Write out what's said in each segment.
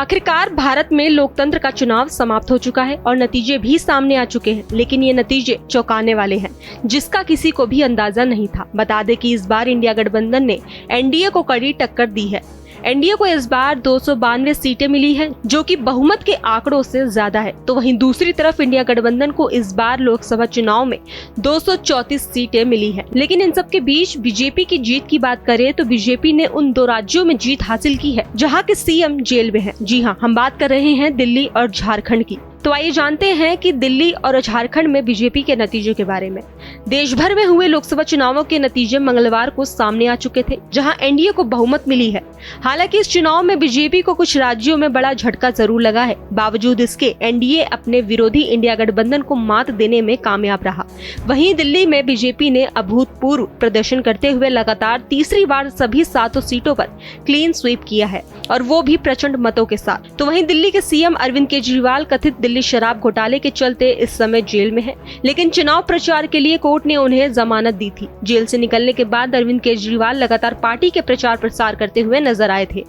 आखिरकार भारत में लोकतंत्र का चुनाव समाप्त हो चुका है और नतीजे भी सामने आ चुके हैं, लेकिन ये नतीजे चौंकाने वाले हैं, जिसका किसी को भी अंदाजा नहीं था। बता दें कि इस बार इंडिया गठबंधन ने एनडीए को कड़ी टक्कर दी है। एनडीए को इस बार 292 सीटें मिली हैं, जो कि बहुमत के आंकड़ों से ज्यादा है। तो वहीं दूसरी तरफ इंडिया गठबंधन को इस बार लोकसभा चुनाव में 234 सीटें मिली हैं। लेकिन इन सब के बीच बीजेपी की जीत की बात करें तो बीजेपी ने उन 2 राज्यों में जीत हासिल की है जहां के सीएम जेल में हैं। जी हां, हम बात कर रहे हैं दिल्ली और झारखंड की। तो आइए जानते हैं कि दिल्ली और झारखंड में बीजेपी के नतीजों के बारे में। देश भर में हुए लोकसभा चुनावों के नतीजे मंगलवार को सामने आ चुके थे, जहां एनडीए को बहुमत मिली है। हालांकि इस चुनाव में बीजेपी को कुछ राज्यों में बड़ा झटका जरूर लगा है। बावजूद इसके एनडीए अपने विरोधी इंडिया गठबंधन को मात देने में कामयाब रहा। वहीं दिल्ली में बीजेपी ने अभूतपूर्व प्रदर्शन करते हुए लगातार तीसरी बार सभी 7 सीटों पर क्लीन स्वीप किया है, और वो भी प्रचंड मतों के साथ। तो वहीं दिल्ली के सीएम अरविंद केजरीवाल कथित दिल्ली शराब घोटाले के चलते इस समय जेल में है, लेकिन चुनाव प्रचार के लिए कोर्ट ने उन्हें जमानत दी थी। जेल से निकलने के बाद अरविंद केजरीवाल लगातार पार्टी के प्रचार प्रसार करते हुए नजर आए थे,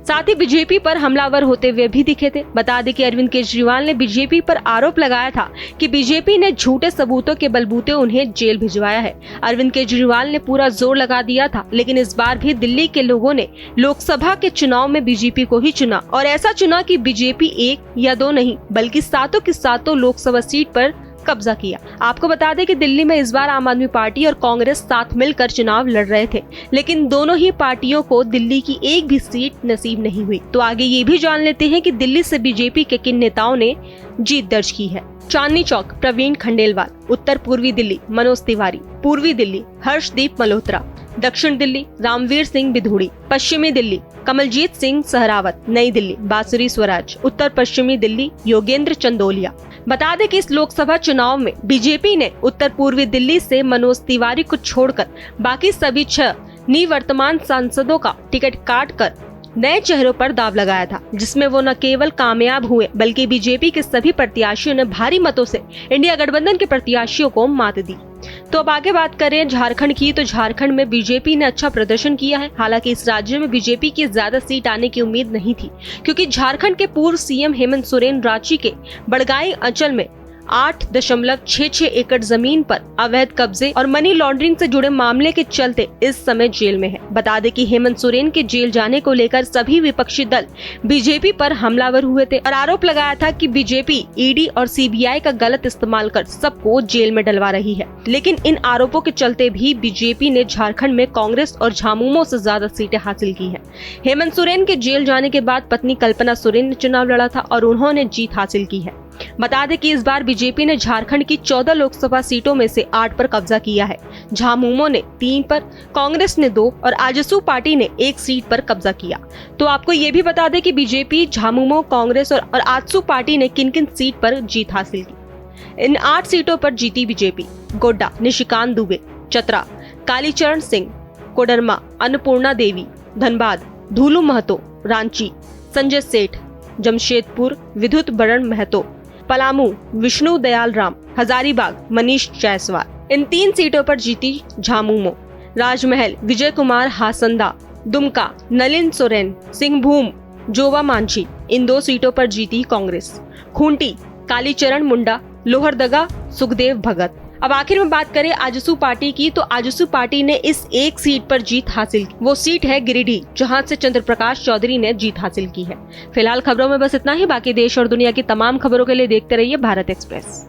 साथ ही बीजेपी पर हमलावर होते हुए भी दिखे थे। बता दें कि अरविंद केजरीवाल ने बीजेपी पर आरोप लगाया था कि बीजेपी ने झूठे सबूतों के बलबूते उन्हें जेल भिजवाया है। अरविंद केजरीवाल ने पूरा जोर लगा दिया था, लेकिन इस बार भी दिल्ली के लोगों ने लोकसभा के चुनाव में बीजेपी को ही चुना, और ऐसा चुना कि बीजेपी 1 या 2 नहीं बल्कि 7 की 7 लोकसभा सीट पर कब्जा किया। आपको बता दें कि दिल्ली में इस बार आम आदमी पार्टी और कांग्रेस साथ मिलकर चुनाव लड़ रहे थे, लेकिन दोनों ही पार्टियों को दिल्ली की एक भी सीट नसीब नहीं हुई। तो आगे ये भी जान लेते हैं कि दिल्ली से बीजेपी के किन नेताओं ने जीत दर्ज की है। चांदनी चौक प्रवीण खंडेलवाल, उत्तर पूर्वी दिल्ली मनोज तिवारी, पूर्वी दिल्ली हर्षदीप मल्होत्रा, दक्षिण दिल्ली रामवीर सिंह बिधूड़ी, पश्चिमी दिल्ली कमलजीत सिंह सहरावत, नई दिल्ली बांसुरी स्वराज, उत्तर पश्चिमी दिल्ली योगेंद्र चंदोलिया। बता दें कि इस लोकसभा चुनाव में बीजेपी ने उत्तर पूर्वी दिल्ली से मनोज तिवारी को छोड़कर बाकी सभी 6 निवर्तमान सांसदों का टिकट काटकर नए चेहरों पर दाव लगाया था, जिसमें वो न केवल कामयाब हुए बल्कि बीजेपी के सभी प्रत्याशियों ने भारी मतों से इंडिया गठबंधन के प्रत्याशियों को मात दी। तो अब आगे बात करें झारखंड की, तो झारखंड में बीजेपी ने अच्छा प्रदर्शन किया है। हालांकि इस राज्य में बीजेपी की ज्यादा सीट आने की उम्मीद नहीं थी, क्योंकि झारखंड के पूर्व सीएम हेमंत सोरेन रांची के बड़गाई अंचल में 8.66 एकड़ जमीन पर अवैध कब्जे और मनी लॉन्ड्रिंग से जुड़े मामले के चलते इस समय जेल में है। बता दें कि हेमंत सोरेन के जेल जाने को लेकर सभी विपक्षी दल बीजेपी पर हमलावर हुए थे और आरोप लगाया था कि बीजेपी ईडी और सीबीआई का गलत इस्तेमाल कर सबको जेल में डलवा रही है। लेकिन इन आरोपों के चलते भी बीजेपी ने झारखंड में कांग्रेस और झामुमो से ज्यादा सीटें हासिल की है। हेमंत सोरेन के जेल जाने के बाद पत्नी कल्पना सोरेन ने चुनाव लड़ा था और उन्होंने जीत हासिल की है। बता दें कि इस बार बीजेपी ने झारखंड की 14 लोकसभा सीटों में से 8 पर कब्जा किया है। झामुमो ने 3 पर, कांग्रेस ने 2 और आजसू पार्टी ने 1 सीट पर कब्जा किया। तो आपको ये भी बता दें कि बीजेपी, झामुमो, कांग्रेस और आजसू पार्टी ने किन किन सीट पर जीत हासिल की। इन 8 सीटों पर जीती बीजेपी गोड्डा निशिकांत दुबे, चतरा कालीचरण सिंह, कोडरमा अन्नपूर्णा देवी, धनबाद धूलू महतो, रांची संजय सेठ, जमशेदपुर विद्युत बरण महतो, पलामू विष्णु दयाल राम, हजारीबाग मनीष जायसवाल। इन 3 सीटों पर जीती झामुमो। राजमहल विजय कुमार हासंदा, दुमका नलिन सोरेन, सिंहभूम जोवा मांझी, इन 2 सीटों पर जीती कांग्रेस। खूंटी कालीचरण मुंडा, लोहरदगा सुखदेव भगत। अब आखिर में बात करें आजसू पार्टी की, तो आजसू पार्टी ने इस 1 सीट पर जीत हासिल की। वो सीट है गिरिडीह, जहां से चंद्र प्रकाश चौधरी ने जीत हासिल की है। फिलहाल खबरों में बस इतना ही। बाकी देश और दुनिया की तमाम खबरों के लिए देखते रहिए भारत एक्सप्रेस।